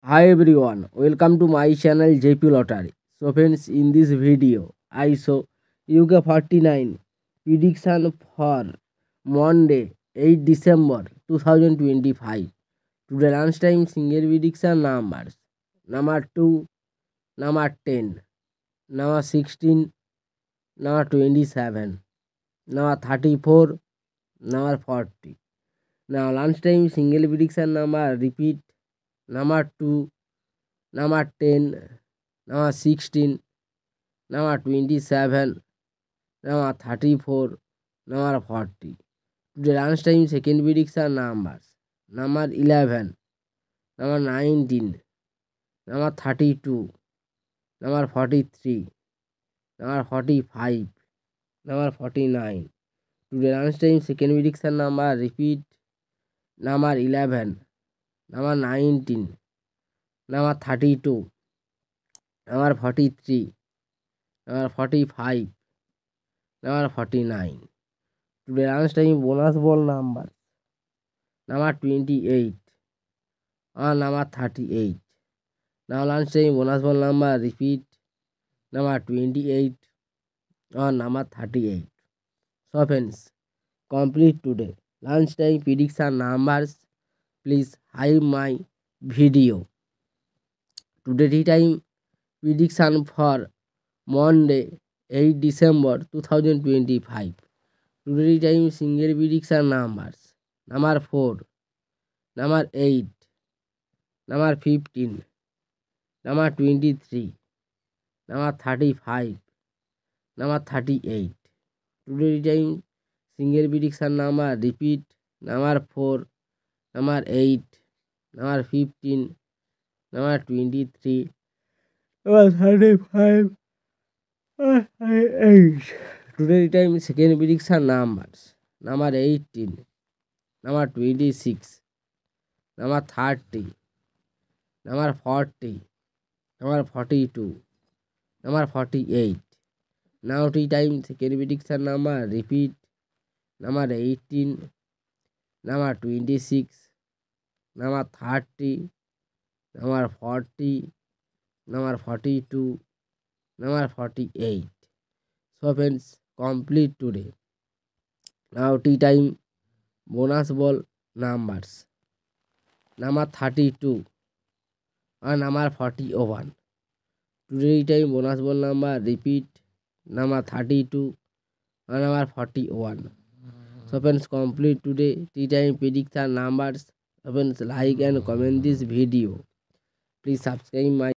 Hi everyone, welcome to my channel JP Lottery. So friends, in this video, I show UK 49 prediction for Monday 8 December 2025. Today lunchtime single prediction numbers number 2, number 10, number 16, number 27, number 34, number 40. Now lunchtime single prediction number repeat number 2, number 10, number 16, number 27, number 34, number 40. Today lunchtime second prediction numbers number 11, number 19, number 32, number 43, number 45, number 49. Today lunchtime second prediction number repeat number 11, number 19, number 32, number 43, number 45, number 49. Today lunchtime bonus ball numbers number 28 or number 38. Now lunchtime bonus ball number repeat number 28 or number 38. So friends, complete today lunchtime prediction numbers. Please hide my video. Today time prediction for Monday 8 December 2025. Today time single prediction numbers number 4, number 8, number 15, number 23, number 35, number 38. Today time single prediction number repeat number 4, number 8, number 15, number 23, number 35, number 38. Today time second prediction numbers number 18, number 26, number 30, number 40, number 42, number 48. Now tea time second prediction number repeat number 18, number 26, number 30, number 40, number 42, number 48. So friends, complete today. Now tea time bonus ball numbers number 32 and number 41. Today time bonus ball number repeat number 32 and number 41. So friends, complete today tea time prediction numbers. So friends, like and comment this video. Please subscribe my